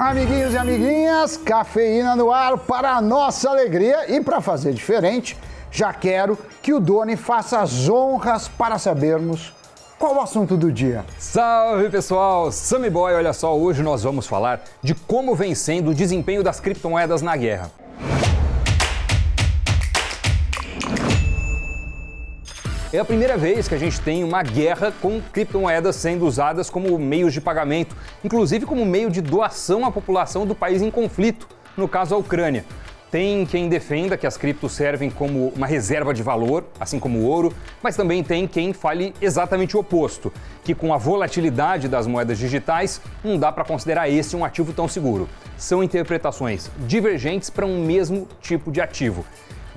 Amiguinhos e amiguinhas, cafeína no ar para a nossa alegria e para fazer diferente, já quero que o Doni faça as honras para sabermos qual o assunto do dia. Salve pessoal, Sammy Boy, olha só, hoje nós vamos falar de como vem sendo o desempenho das criptomoedas na guerra. É a primeira vez que a gente tem uma guerra com criptomoedas sendo usadas como meios de pagamento, inclusive como meio de doação à população do país em conflito, no caso a Ucrânia. Tem quem defenda que as criptos servem como uma reserva de valor, assim como o ouro, mas também tem quem fale exatamente o oposto, que com a volatilidade das moedas digitais não dá para considerar esse um ativo tão seguro. São interpretações divergentes para um mesmo tipo de ativo.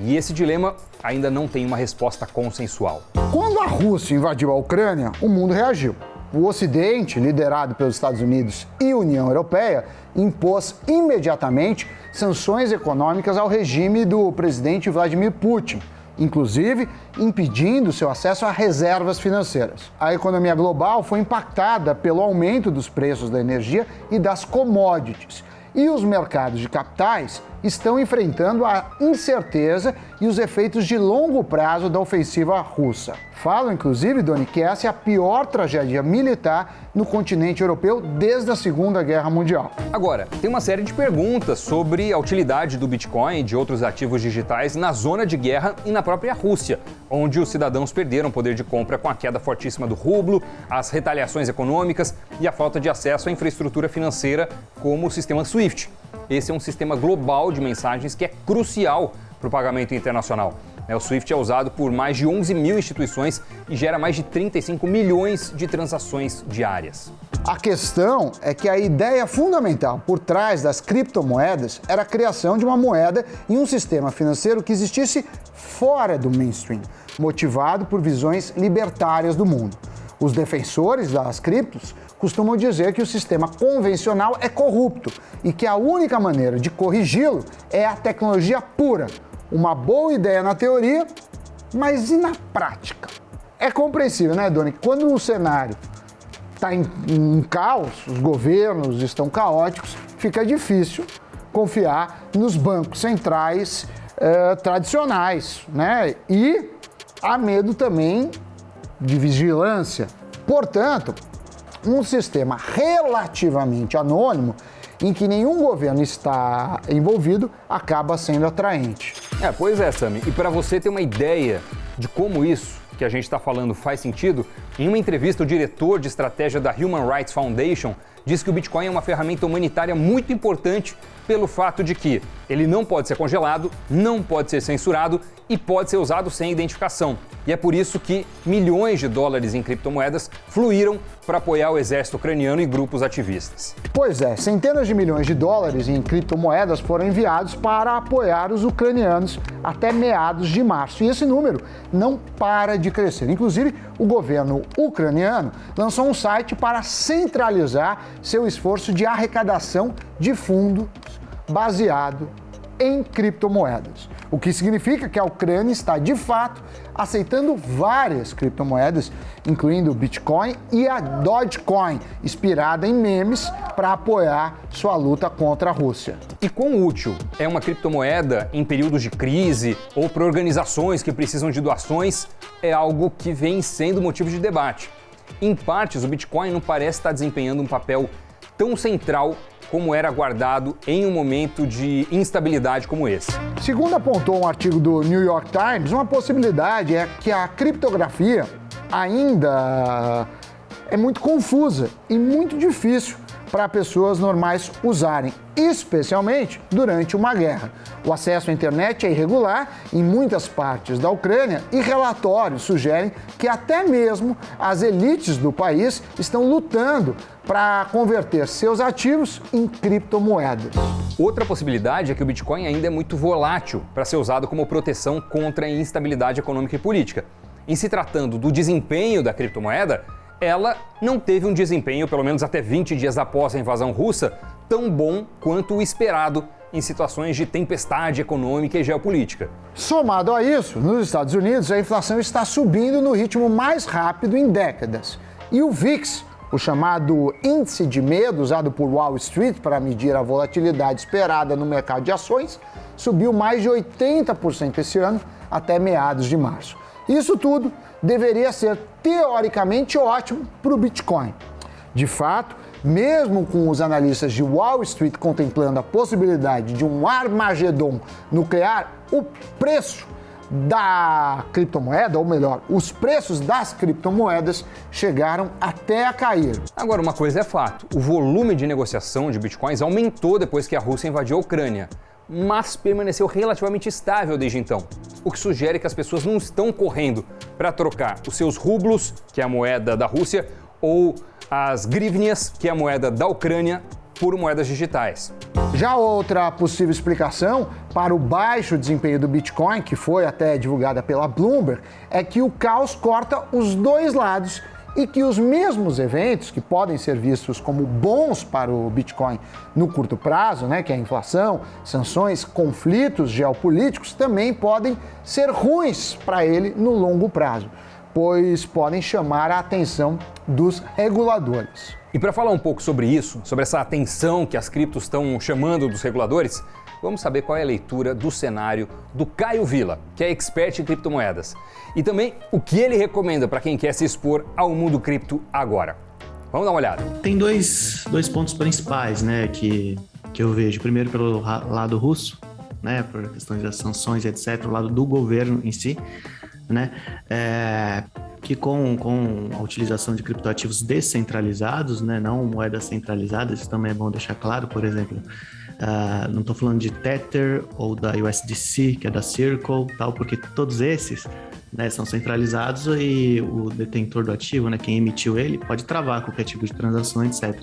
E esse dilema ainda não tem uma resposta consensual. Quando a Rússia invadiu a Ucrânia, o mundo reagiu. O Ocidente, liderado pelos Estados Unidos e União Europeia, impôs imediatamente sanções econômicas ao regime do presidente Vladimir Putin, inclusive impedindo seu acesso a reservas financeiras. A economia global foi impactada pelo aumento dos preços da energia e das commodities. E os mercados de capitais estão enfrentando a incerteza e os efeitos de longo prazo da ofensiva russa. Falam, inclusive, Doni, que essa é a pior tragédia militar no continente europeu desde a Segunda Guerra Mundial. Agora, tem uma série de perguntas sobre a utilidade do Bitcoin e de outros ativos digitais na zona de guerra e na própria Rússia, onde os cidadãos perderam poder de compra com a queda fortíssima do rublo, as retaliações econômicas e a falta de acesso à infraestrutura financeira como o sistema SWIFT. Esse é um sistema global de mensagens que é crucial para o pagamento internacional. O SWIFT é usado por mais de 11 mil instituições e gera mais de 35 milhões de transações diárias. A questão é que a ideia fundamental por trás das criptomoedas era a criação de uma moeda e um sistema financeiro que existisse fora do mainstream, motivado por visões libertárias do mundo. Os defensores das criptos costumam dizer que o sistema convencional é corrupto e que a única maneira de corrigi-lo é a tecnologia pura. Uma boa ideia na teoria, mas e na prática? É compreensível, né, Doni? Quando o cenário está em caos, os governos estão caóticos, fica difícil confiar nos bancos centrais tradicionais, né? E há medo também de vigilância. Portanto, um sistema relativamente anônimo, em que nenhum governo está envolvido, acaba sendo atraente. Pois é, Sammy. E para você ter uma ideia de como isso que a gente está falando faz sentido, em uma entrevista o diretor de estratégia da Human Rights Foundation diz que o Bitcoin é uma ferramenta humanitária muito importante pelo fato de que ele não pode ser congelado, não pode ser censurado e pode ser usado sem identificação. E é por isso que milhões de dólares em criptomoedas fluíram para apoiar o exército ucraniano e grupos ativistas. Pois é, centenas de milhões de dólares em criptomoedas foram enviados para apoiar os ucranianos até meados de março. E esse número não para de crescer. Inclusive, o governo ucraniano lançou um site para centralizar seu esforço de arrecadação de fundos baseado em criptomoedas. O que significa que a Ucrânia está, de fato, aceitando várias criptomoedas, incluindo o Bitcoin e a Dogecoin, inspirada em memes para apoiar sua luta contra a Rússia. E quão útil é uma criptomoeda em períodos de crise ou para organizações que precisam de doações é algo que vem sendo motivo de debate. Em partes, o Bitcoin não parece estar desempenhando um papel tão central como era aguardado em um momento de instabilidade como esse. Segundo apontou um artigo do New York Times, uma possibilidade é que a criptografia ainda é muito confusa e muito difícil para pessoas normais usarem, especialmente durante uma guerra. O acesso à internet é irregular em muitas partes da Ucrânia e relatórios sugerem que até mesmo as elites do país estão lutando para converter seus ativos em criptomoedas. Outra possibilidade é que o Bitcoin ainda é muito volátil para ser usado como proteção contra a instabilidade econômica e política. Em se tratando do desempenho da criptomoeda, ela não teve um desempenho, pelo menos até 20 dias após a invasão russa, tão bom quanto o esperado em situações de tempestade econômica e geopolítica. Somado a isso, nos Estados Unidos, a inflação está subindo no ritmo mais rápido em décadas. E o VIX, O chamado índice de medo usado por Wall Street para medir a volatilidade esperada no mercado de ações subiu mais de 80% esse ano até meados de março. Isso tudo deveria ser teoricamente ótimo para o Bitcoin. De fato, mesmo com os analistas de Wall Street contemplando a possibilidade de um Armagedon nuclear, o preço da criptomoeda, ou melhor, os preços das criptomoedas chegaram até a cair. Agora, uma coisa é fato, o volume de negociação de bitcoins aumentou depois que a Rússia invadiu a Ucrânia, mas permaneceu relativamente estável desde então, o que sugere que as pessoas não estão correndo para trocar os seus rublos, que é a moeda da Rússia, ou as grivnias, que é a moeda da Ucrânia, por moedas digitais. Já outra possível explicação para o baixo desempenho do Bitcoin, que foi até divulgada pela Bloomberg, é que o caos corta os dois lados e que os mesmos eventos que podem ser vistos como bons para o Bitcoin no curto prazo, que é a inflação, sanções, conflitos geopolíticos, também podem ser ruins para ele no longo prazo, pois podem chamar a atenção dos reguladores. E para falar um pouco sobre isso, sobre essa atenção que as criptos estão chamando dos reguladores, vamos saber qual é a leitura do cenário do Caio Villa, que é expert em criptomoedas, e também o que ele recomenda para quem quer se expor ao mundo cripto agora. Vamos dar uma olhada. Tem dois pontos principais, que eu vejo. Primeiro pelo lado russo, por questões das sanções, etc., o lado do governo em si, que com a utilização de criptoativos descentralizados, não moedas centralizadas, isso também é bom deixar claro, por exemplo, não estou falando de Tether ou da USDC, que é da Circle, tal, porque todos esses são centralizados e o detentor do ativo, quem emitiu ele, pode travar qualquer tipo de transação, etc.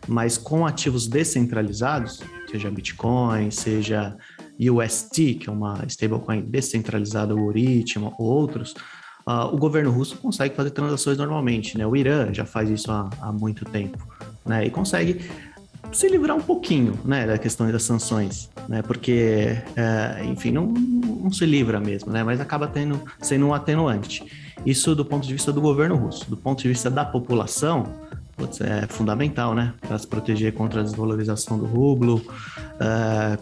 Mas com ativos descentralizados, seja Bitcoin, seja UST, que é uma stablecoin descentralizada, o Algoritmo ou outros, o governo russo consegue fazer transações normalmente, O Irã já faz isso há muito tempo, E consegue se livrar um pouquinho, da questão das sanções, Porque, enfim, não se livra mesmo, Mas acaba sendo um atenuante. Isso do ponto de vista do governo russo. Do ponto de vista da população, é fundamental, para se proteger contra a desvalorização do rublo,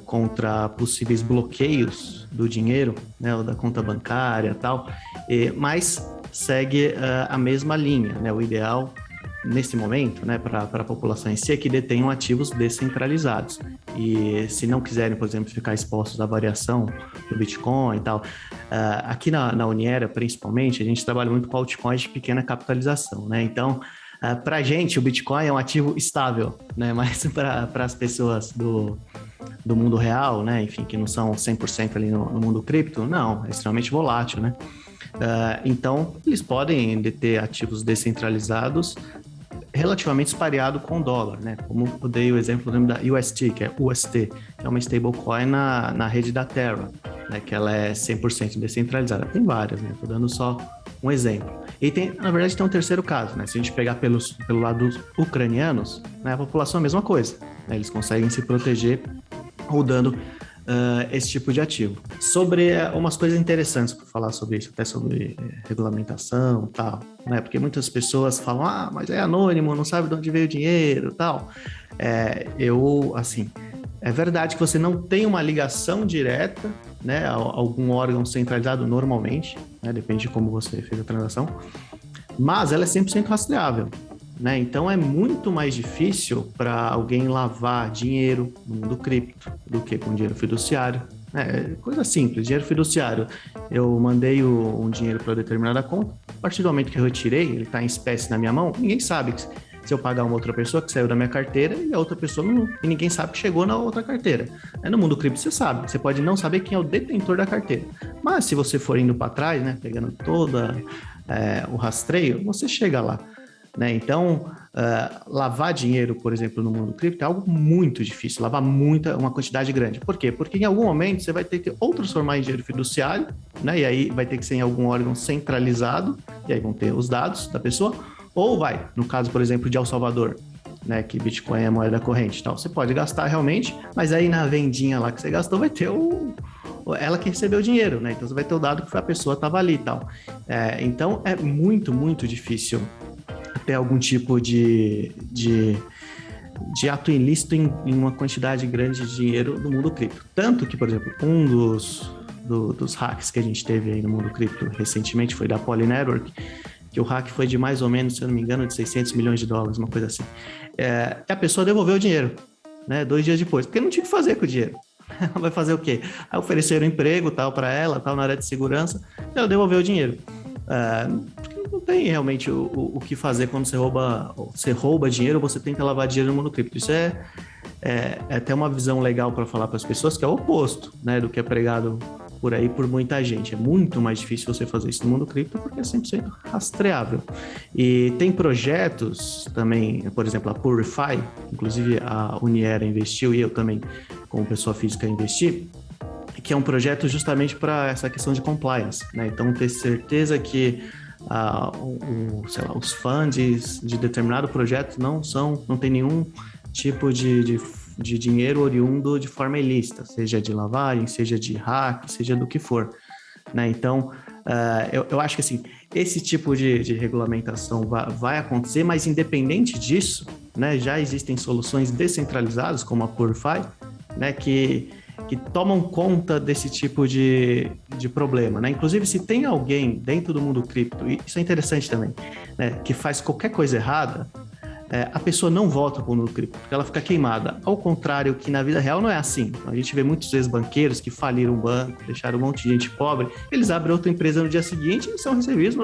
contra possíveis bloqueios do dinheiro, ou da conta bancária e tal, mas segue a mesma linha, O ideal, nesse momento, para a população em si, é que detenham ativos descentralizados. E se não quiserem, por exemplo, ficar expostos à variação do Bitcoin e tal, aqui na Uniera, principalmente, a gente trabalha muito com altcoins de pequena capitalização, Então, para a gente, o Bitcoin é um ativo estável, mas para as pessoas do mundo real, enfim, que não são 100% ali no mundo cripto, não, é extremamente volátil, Então, eles podem deter ativos descentralizados relativamente espalhado com o dólar, Como eu dei o exemplo da UST, que é UST, que é uma stablecoin na rede da Terra, que ela é 100% descentralizada. Tem várias, Estou dando só um exemplo. E na verdade tem um terceiro caso, Se a gente pegar pelo lado dos ucranianos, a população é a mesma coisa, Eles conseguem se proteger rodando esse tipo de ativo. Sobre umas coisas interessantes para falar sobre isso, até sobre regulamentação e tal, Porque muitas pessoas falam, mas é anônimo, não sabe de onde veio o dinheiro e tal. É verdade que você não tem uma ligação direta, a algum órgão centralizado normalmente, depende de como você fez a transação, mas ela é 100% rastreável, Então é muito mais difícil para alguém lavar dinheiro no mundo cripto do que com dinheiro fiduciário. Coisa simples, dinheiro fiduciário. Eu mandei um dinheiro para determinada conta, a partir do momento que eu retirei, ele está em espécie na minha mão, ninguém sabe se eu pagar uma outra pessoa que saiu da minha carteira e a outra pessoa não, e ninguém sabe que chegou na outra carteira. No mundo cripto você sabe, você pode não saber quem é o detentor da carteira, mas se você for indo para trás, pegando toda o rastreio, você chega lá. Então, lavar dinheiro, por exemplo, no mundo cripto é algo muito difícil, lavar uma quantidade grande. Por quê? Porque em algum momento você vai ter que ou transformar em dinheiro fiduciário, e aí vai ter que ser em algum órgão centralizado, e aí vão ter os dados da pessoa, ou no caso, por exemplo, de El Salvador, que Bitcoin é moeda corrente e tal, você pode gastar realmente, mas aí na vendinha lá que você gastou vai ter ela que recebeu o dinheiro, Então você vai ter o dado que a pessoa estava ali e tal. Então é muito, muito difícil ter algum tipo de ato ilícito em uma quantidade grande de dinheiro no mundo cripto. Tanto que, por exemplo, um dos hacks que a gente teve aí no mundo cripto recentemente foi da Poly Network, que o hack foi de mais ou menos, se eu não me engano, de $600 milhões, uma coisa assim. E a pessoa devolveu o dinheiro, né, 2 dias depois, porque não tinha o que fazer com o dinheiro. Ela vai fazer o quê? Aí ofereceram emprego tal para ela, tal, na área de segurança, e ela devolveu o dinheiro. Porque não tem realmente o que fazer quando você rouba dinheiro ou você tenta lavar dinheiro no mundo cripto. Isso é até uma visão legal para falar para as pessoas, que é o oposto, né, do que é pregado por aí por muita gente. É muito mais difícil você fazer isso no mundo cripto porque é 100% rastreável. E tem projetos também, por exemplo, a Purify, inclusive a Uniera investiu e eu também, como pessoa física, investi, que é um projeto justamente para essa questão de compliance, né? Então, ter certeza que os funds de determinado projeto não tem nenhum tipo de dinheiro oriundo de forma ilícita, seja de lavagem, seja de hack, seja do que for, né? Então, eu acho que assim, esse tipo de regulamentação vai acontecer, mas independente disso, né, já existem soluções descentralizadas, como a Purify, né, que tomam conta desse tipo de problema, né? Inclusive, se tem alguém dentro do mundo cripto, e isso é interessante também, né, que faz qualquer coisa errada, a pessoa não volta para o mundo cripto, porque ela fica queimada. Ao contrário, que na vida real não é assim. A gente vê muitos ex-banqueiros que faliram um banco, deixaram um monte de gente pobre, eles abrem outra empresa no dia seguinte e são recebidos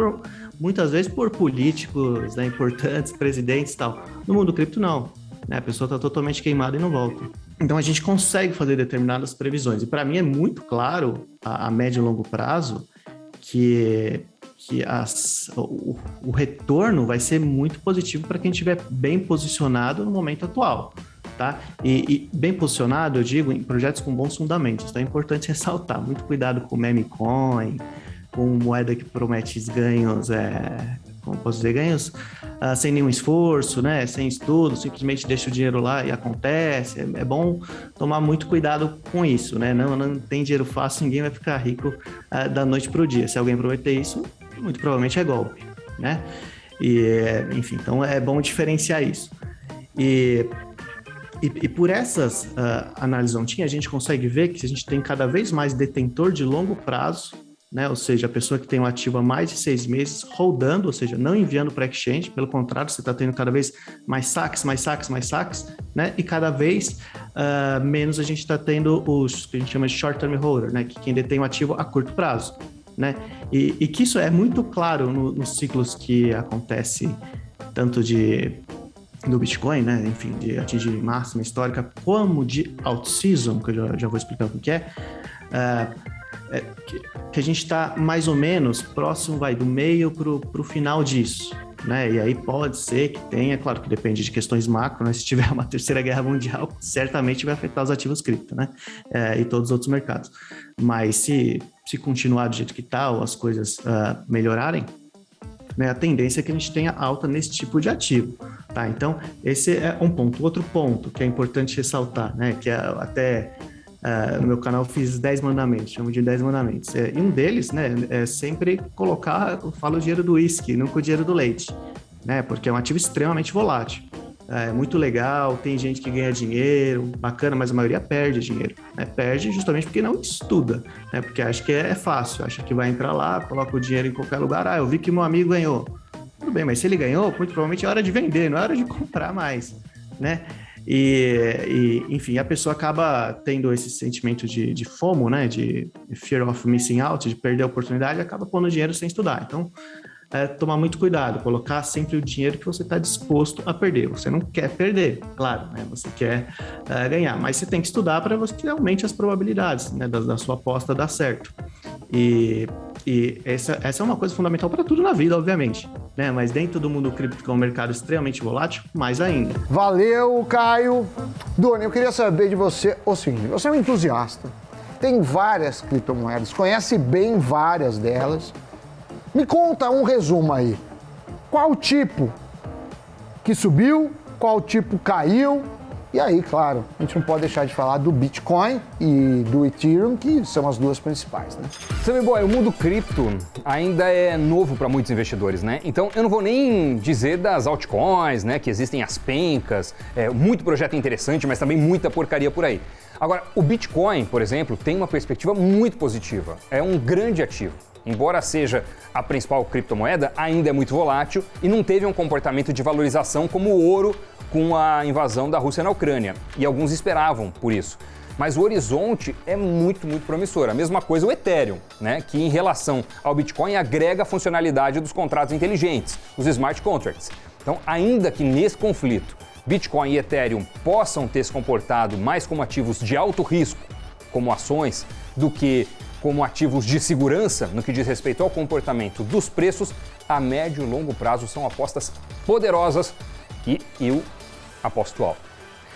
muitas vezes por políticos, né, importantes, presidentes e tal. No mundo cripto, não. Né? A pessoa está totalmente queimada e não volta. Então, a gente consegue fazer determinadas previsões. E para mim é muito claro, a médio e longo prazo, que o retorno vai ser muito positivo para quem estiver bem posicionado no momento atual, tá? E bem posicionado, eu digo, em projetos com bons fundamentos. Então é importante ressaltar, muito cuidado com meme coin, com moeda que promete ganhos, como posso dizer, ganhos sem nenhum esforço, né? Sem estudo, simplesmente deixa o dinheiro lá e acontece. É bom tomar muito cuidado com isso, né? Não tem dinheiro fácil, ninguém vai ficar rico da noite para o dia. Se alguém prometer isso, muito provavelmente é golpe, né? Enfim, então é bom diferenciar isso. E por essas análises on-chain, a gente consegue ver que a gente tem cada vez mais detentor de longo prazo, né? Ou seja, a pessoa que tem um ativo há mais de 6 meses rodando, ou seja, não enviando para exchange, pelo contrário, você está tendo cada vez mais saques, né? E cada vez menos a gente está tendo os que a gente chama de short-term holder, né? Que quem detém o ativo a curto prazo, né? E que isso é muito claro nos ciclos que acontece tanto do Bitcoin, né? Enfim, de atingir máxima histórica, como de out-season, que eu já vou explicar o que é. Que a gente está mais ou menos próximo, do meio para o final disso, né? E aí pode ser que tenha, claro que depende de questões macro, né? Se tiver uma terceira guerra mundial, certamente vai afetar os ativos cripto, né? E todos os outros mercados. Mas se continuar do jeito que está, ou as coisas melhorarem, né? A tendência é que a gente tenha alta nesse tipo de ativo, tá? Então, esse é um ponto. Outro ponto que é importante ressaltar, né? Que até... no meu canal eu fiz 10 mandamentos, chamo de 10 mandamentos. E um deles, né, é sempre colocar, eu falo o dinheiro do uísque, nunca o dinheiro do leite, né, porque é um ativo extremamente volátil. É muito legal, tem gente que ganha dinheiro, bacana, mas a maioria perde dinheiro, né? Perde justamente porque não estuda, né, porque acha que é fácil, acha que vai entrar lá, coloca o dinheiro em qualquer lugar, eu vi que meu amigo ganhou. Tudo bem, mas se ele ganhou, muito provavelmente é hora de vender, não é hora de comprar mais, né? Enfim, a pessoa acaba tendo esse sentimento de FOMO, né, de fear of missing out, de perder a oportunidade, e acaba pondo dinheiro sem estudar. Então, tomar muito cuidado, colocar sempre o dinheiro que você está disposto a perder. Você não quer perder, claro, né, você quer ganhar, mas você tem que estudar para que aumente as probabilidades, né, da sua aposta dar certo. E essa é uma coisa fundamental para tudo na vida, obviamente, né? Mas dentro do mundo cripto, que é um mercado extremamente volátil, mais ainda. Valeu, Caio. Doni, eu queria saber de você o seguinte: você é um entusiasta, tem várias criptomoedas, conhece bem várias delas. Me conta um resumo aí. Qual tipo que subiu, qual tipo caiu E aí, claro, a gente não pode deixar de falar do Bitcoin e do Ethereum, que são as duas principais, né? Sammy Boy, o mundo cripto ainda é novo para muitos investidores, né? Então eu não vou nem dizer das altcoins, né? Que existem as pencas, muito projeto interessante, mas também muita porcaria por aí. Agora, o Bitcoin, por exemplo, tem uma perspectiva muito positiva. É um grande ativo. Embora seja a principal criptomoeda, ainda é muito volátil e não teve um comportamento de valorização como o ouro com a invasão da Rússia na Ucrânia. E alguns esperavam por isso. Mas o horizonte é muito promissor. A mesma coisa o Ethereum, né? Que em relação ao Bitcoin agrega a funcionalidade dos contratos inteligentes, os smart contracts. Então, ainda que nesse conflito Bitcoin e Ethereum possam ter se comportado mais como ativos de alto risco, como ações, do que como ativos de segurança no que diz respeito ao comportamento dos preços, a médio e longo prazo são apostas poderosas e eu aposto alto.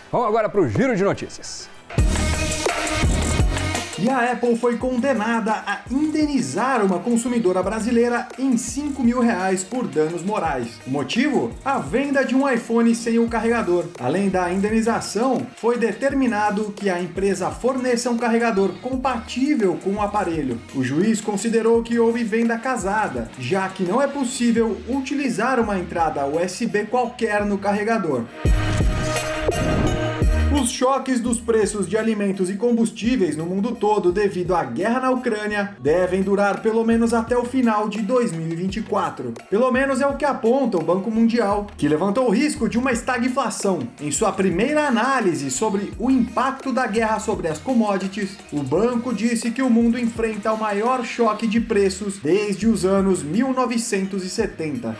Vamos agora para o Giro de Notícias. E a Apple foi condenada a indenizar uma consumidora brasileira em R$5 mil por danos morais. O motivo? A venda de um iPhone sem o carregador. Além da indenização, foi determinado que a empresa forneça um carregador compatível com o aparelho. O juiz considerou que houve venda casada, já que não é possível utilizar uma entrada USB qualquer no carregador. Os choques dos preços de alimentos e combustíveis no mundo todo devido à guerra na Ucrânia devem durar pelo menos até o final de 2024. Pelo menos é o que aponta o Banco Mundial, que levantou o risco de uma estagflação. Em sua primeira análise sobre o impacto da guerra sobre as commodities, o banco disse que o mundo enfrenta o maior choque de preços desde os anos 1970.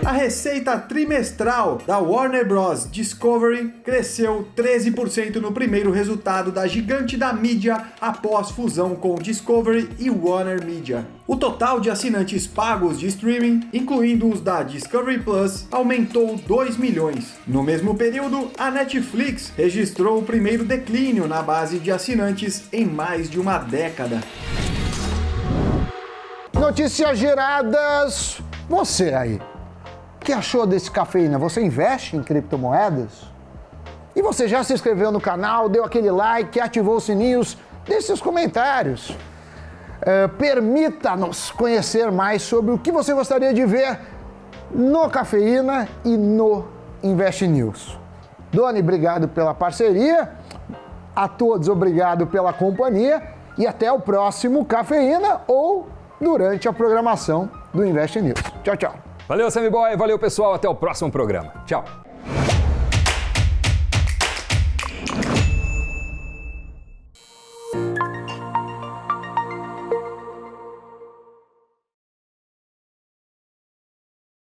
A receita trimestral da Warner Bros. Discovery cresceu 13% no primeiro resultado da gigante da mídia após fusão com Discovery e Warner Media. O total de assinantes pagos de streaming, incluindo os da Discovery Plus, aumentou 2 milhões. No mesmo período, a Netflix registrou o primeiro declínio na base de assinantes em mais de uma década. Notícias geradas. Você aí. O que achou desse Cafeína? Você investe em criptomoedas? E você já se inscreveu no canal, deu aquele like, ativou os sininhos? Deixe seus comentários. Permita-nos conhecer mais sobre o que você gostaria de ver no Cafeína e no Invest News. Doni, obrigado pela parceria. A todos, obrigado pela companhia. E até o próximo Cafeína ou durante a programação do Invest News. Tchau, tchau. Valeu, Sammy Boy. Valeu, pessoal. Até o próximo programa. Tchau.